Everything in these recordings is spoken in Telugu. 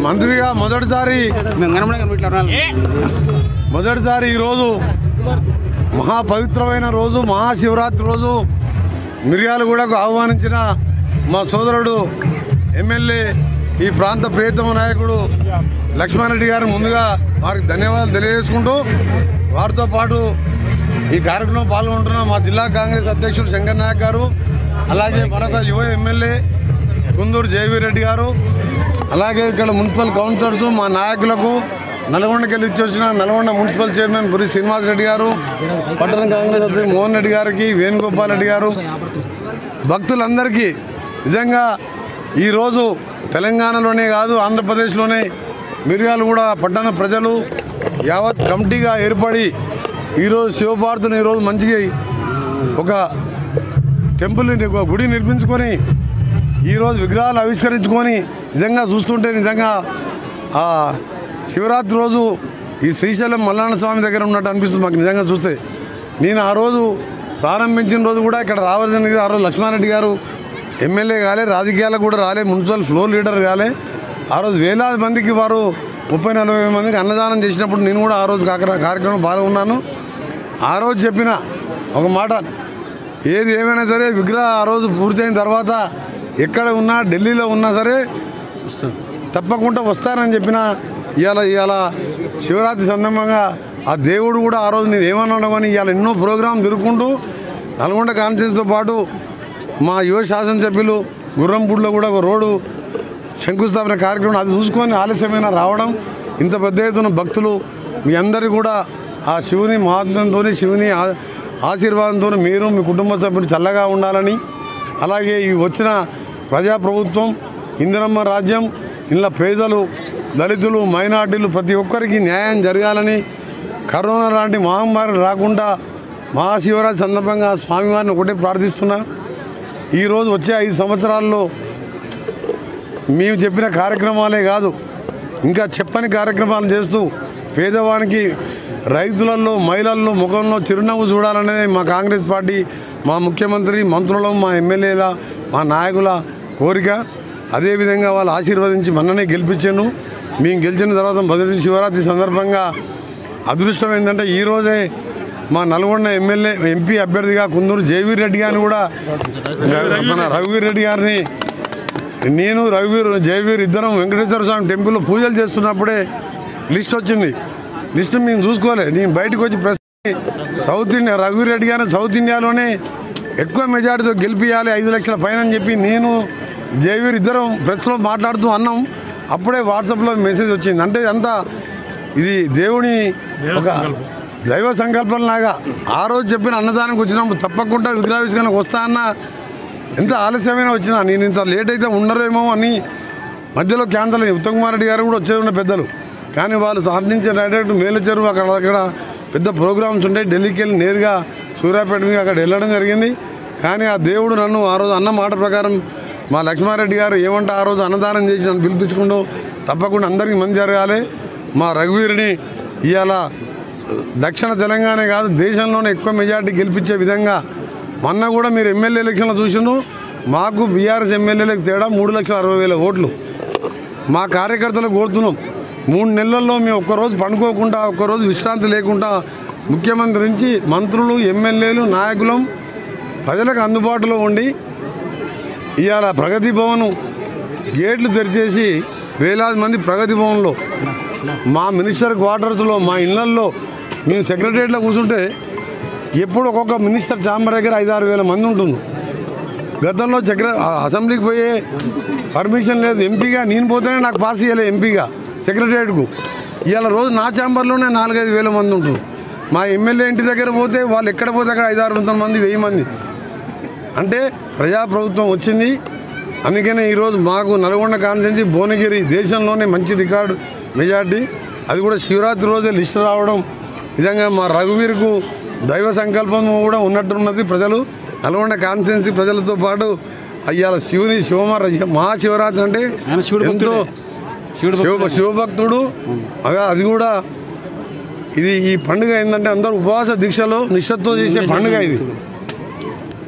మంత్రిగా మొదటిసారి ఈరోజు మహాపవిత్రమైన రోజు మహాశివరాత్రి రోజు మిర్యాలగూడకు ఆహ్వానించిన మా సోదరుడు ఎమ్మెల్యే ఈ ప్రాంత ప్రియతమ నాయకుడు లక్ష్మారెడ్డి గారు ముందుగా వారికి ధన్యవాదాలు తెలియజేసుకుంటూ వారితో పాటు ఈ కార్యక్రమంలో పాల్గొంటున్న మా జిల్లా కాంగ్రెస్ అధ్యక్షుడు శంకర్ నాయక్ గారు, అలాగే మరొక యువ ఎమ్మెల్యే కుందూరు జయవీర్ రెడ్డి గారు, అలాగే ఇక్కడ మున్సిపల్ కౌన్సిలర్స్ మా నాయకులకు, నల్గొండకి వెళ్ళి వచ్చిన నల్గొండ మున్సిపల్ చైర్మన్ పురి శ్రీనివాస్ రెడ్డి గారు, పట్టణ కాంగ్రెస్ అధ్యక్షుడు మోహన్ రెడ్డి గారికి, వేణుగోపాల్ రెడ్డి గారు, భక్తులందరికీ నిజంగా ఈరోజు తెలంగాణలోనే కాదు ఆంధ్రప్రదేశ్లోనే మిర్యాలగూడ పట్టణ ప్రజలు యావత్ కమిటీగా ఏర్పడి ఈరోజు శివపార్వతిని ఈరోజు మంచిగా ఒక టెంపుల్ని ఒక గుడి నిర్మించుకొని ఈరోజు విగ్రహాలు ఆవిష్కరించుకొని నిజంగా చూస్తుంటే నిజంగా ఆ శివరాత్రి రోజు ఈ శ్రీశైలం మల్లన్న స్వామి దగ్గర ఉన్నట్టు అనిపిస్తుంది మాకు నిజంగా చూస్తే. నేను ఆ రోజు ప్రారంభించిన రోజు కూడా ఇక్కడ రావాల్సింది, ఆ రోజు లక్ష్మారెడ్డి గారు ఎమ్మెల్యే కాలే, రాజకీయాలకు కూడా రాలే, మున్సిపల్ ఫ్లోర్ లీడర్ కాలే. ఆ రోజు వేలాది మందికి వారు 30-40 మందికి అన్నదానం చేసినప్పుడు నేను కూడా ఆ రోజు కార్యక్రమం పాల్గొన్నాను. ఆ రోజు చెప్పిన ఒక మాట, ఏది ఏమైనా సరే విగ్రహం ఆ రోజు పూర్తయిన తర్వాత ఎక్కడ ఉన్నా ఢిల్లీలో ఉన్నా సరే తప్పకుండా వస్తానని చెప్పిన. ఇవాళ శివరాత్రి సందర్భంగా ఆ దేవుడు కూడా ఆ రోజు నేను ఏమన్నాడమని ఇవాళ ఎన్నో ప్రోగ్రాం తిరుగుకుంటూ నల్గొండ కాన్స్టిట్యూన్సీతో పాటు మా యువ శాసనసభ్యులు గుర్రంపూడిలో కూడా ఒక రోడ్డు శంకుస్థాపన కార్యక్రమం అది చూసుకొని ఆలస్యమైన రావడం, ఇంత పెద్ద ఎత్తున భక్తులు మీ అందరూ కూడా ఆ శివుని మహాత్మ్యంతో శివుని ఆశీర్వాదంతో మీరు మీ కుటుంబ సభ్యులు చల్లగా ఉండాలని, అలాగే ఈ వచ్చిన ప్రజాప్రభుత్వం ఇందిరమ్మ రాజ్యం ఇలా పేదలు దళితులు మైనార్టీలు ప్రతి ఒక్కరికి న్యాయం జరగాలని, కరోనా లాంటి మహమ్మారి రాకుండా మహాశివరాత్రి సందర్భంగా స్వామివారిని ఒకటే ప్రార్థిస్తున్నా. ఈరోజు వచ్చే 5 సంవత్సరాల్లో మేము చెప్పిన కార్యక్రమాలే కాదు ఇంకా చెప్పని కార్యక్రమాలు చేస్తూ పేదవానికి రైతులలో మహిళల్లో ముఖంలో చిరునవ్వు చూడాలనేది మా కాంగ్రెస్ పార్టీ మా ముఖ్యమంత్రి మంత్రులు మా ఎమ్మెల్యేల మా నాయకుల కోరిక. అదేవిధంగా వాళ్ళు ఆశీర్వదించి మొన్ననే గెలిపించాను. మేము గెలిచిన తర్వాత మొదటి శివరాత్రి సందర్భంగా అదృష్టం ఏంటంటే ఈరోజే మా నల్గొండ ఎంపీ అభ్యర్థిగా కుందూరు జయవీర్ రెడ్డి గారిని కూడా మన రఘువీర్ రెడ్డి గారిని నేను జయవీర్ ఇద్దరం వెంకటేశ్వర స్వామి టెంపుల్లో పూజలు చేస్తున్నప్పుడే లిస్ట్ వచ్చింది. లిస్ట్ మేము చూసుకోలే. నేను బయటకు వచ్చి సౌత్ ఇండియా రఘువీర్ రెడ్డి గారిని సౌత్ ఇండియాలోనే ఎక్కువ మెజార్టీతో గెలిపియాలి 5 లక్షల పైన అని చెప్పి నేను జయవీర్ ఇద్దరం ప్రెస్లో మాట్లాడుతూ అన్నాం. అప్పుడే వాట్సాప్లో మెసేజ్ వచ్చింది. అంటే అంతా ఇది దేవుని ఒక దైవ సంకల్పం లాగా ఆ రోజు చెప్పిన అన్నదానానికి వచ్చినప్పుడు తప్పకుండా విగ్రహావిష్కరణకు వస్తా అన్న ఎంత ఆలస్యమైన వచ్చినా నేను ఇంత లేట్ అయితే ఉండరేమో అని మధ్యలో క్యాన్సల్ అయ్యి ఉత్తమ్ కుమార్ రెడ్డి గారు కూడా వచ్చేది ఉన్న పెద్దలు, కానీ వాళ్ళు సాధించే డైరెక్ట్ మేలచెరువు అక్కడ పెద్ద ప్రోగ్రామ్స్ ఉంటాయి. ఢిల్లీకి వెళ్ళి నేరుగా సూర్యాపేట మీద అక్కడ వెళ్ళడం జరిగింది. కానీ ఆ దేవుడు నన్ను ఆ రోజు అన్న మాట ప్రకారం మా లక్ష్మారెడ్డి గారు ఏమంటే ఆ రోజు అన్నదానం చేసి నన్ను పిలిపించుకుంటూ తప్పకుండా అందరికీ మంచి జరగాలి. మా రఘువీర్ని ఇవాళ దక్షిణ తెలంగాణ కాదు దేశంలోనే ఎక్కువ మెజార్టీ గెలిపించే విధంగా మొన్న కూడా మీరు ఎమ్మెల్యే ఎలక్షన్లో చూసినారు. మాకు బీఆర్ఎస్ ఎమ్మెల్యేలకు తేడా 3,60,000 ఓట్లు. మా కార్యకర్తలకు కోరుతున్నాం 3 నెలల్లో మేము ఒక్కరోజు పండుకోకుండా ఒక్కరోజు విశ్రాంతి లేకుండా ముఖ్యమంత్రి నుంచి మంత్రులు ఎమ్మెల్యేలు నాయకులం ప్రజలకు అందుబాటులో ఉండి ఇవాళ ప్రగతి భవన్ గేట్లు తెరిచేసి వేలాది మంది ప్రగతి భవన్లో మా మినిస్టర్ క్వార్టర్స్లో మా ఇళ్లల్లో మేము సెక్రటరియట్లో కూర్చుంటే ఎప్పుడు ఒక్కొక్క మినిస్టర్ ఛాంబర్ దగ్గర 5-6 వేల మంది ఉంటుంది. గతంలో అసెంబ్లీకి పోయే పర్మిషన్ లేదు. ఎంపీగా నేను పోతేనే నాకు పాస్ చేయలేదు ఎంపీగా సెక్రటరియట్కు. ఇవాళ రోజు నా ఛాంబర్లోనే 4-5 వేల మంది ఉంటుంది. మా ఎమ్మెల్యే ఇంటి దగ్గర పోతే వాళ్ళు ఎక్కడ పోతే అక్కడ 500-600 మంది 1000 మంది. అంటే ప్రజాప్రభుత్వం వచ్చింది. అందుకనే ఈరోజు మాకు నల్గొండ కాన్స్టిట్యున్సీ భువనగిరి దేశంలోనే మంచి రికార్డు మెజార్టీ, అది కూడా శివరాత్రి రోజే లిస్టు రావడం నిజంగా మా రఘువీర్కు దైవ సంకల్పం కూడా ఉన్నట్టున్నది. ప్రజలు నల్గొండ కాన్స్టిట్యున్సీ ప్రజలతో పాటు అయ్యాల శివుని మహాశివరాత్రి అంటే ఎంతో శివభక్తుడు. అది కూడా ఈ పండుగ ఏంటంటే అందరూ ఉపవాస దీక్షలో నిష్ఠతో చేసే పండుగ ఇది.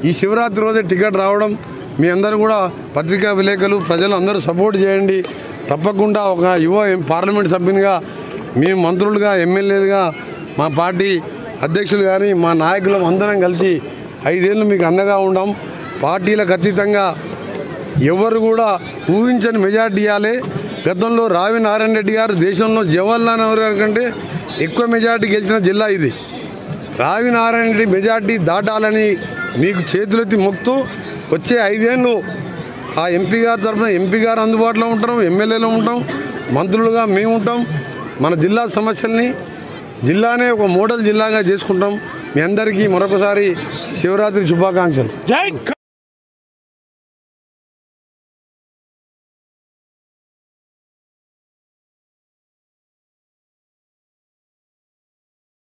ఈ శివరాత్రి రోజే టికెట్ రావడం మీ అందరూ కూడా పత్రికా విలేకరులు ప్రజలు అందరూ సపోర్ట్ చేయండి. తప్పకుండా ఒక యువ పార్లమెంట్ సభ్యునిగా మేము మంత్రులుగా ఎమ్మెల్యేలుగా మా పార్టీ అధ్యక్షులు కానీ మా నాయకులు అందరం కలిసి 5 ఏళ్ళు మీకు అండగా ఉండాం. పార్టీలకు అతీతంగా ఎవరు కూడా ఊహించని మెజార్టీ ఇవ్వాలి. గతంలో రావి నారాయణ రెడ్డి గారు దేశంలో జవహర్లాల్ నెహ్రూ గారి కంటే ఎక్కువ మెజార్టీ గెలిచిన జిల్లా ఇది. రావి నారాయణ రెడ్డి మెజార్టీ దాటాలని మీకు చేతులెత్తి మొక్కుతూ వచ్చే 5 ఏళ్ళు ఆ ఎంపీ గారి తరఫున ఎంపీ గారు అందుబాటులో ఉంటాం, ఎమ్మెల్యేలు ఉంటాం, మంత్రులుగా మేము ఉంటాం. మన జిల్లా సమస్యల్ని జిల్లానే ఒక మోడల్ జిల్లాగా చేసుకుంటాం. మీ అందరికీ మరొకసారి శివరాత్రి శుభాకాంక్షలు.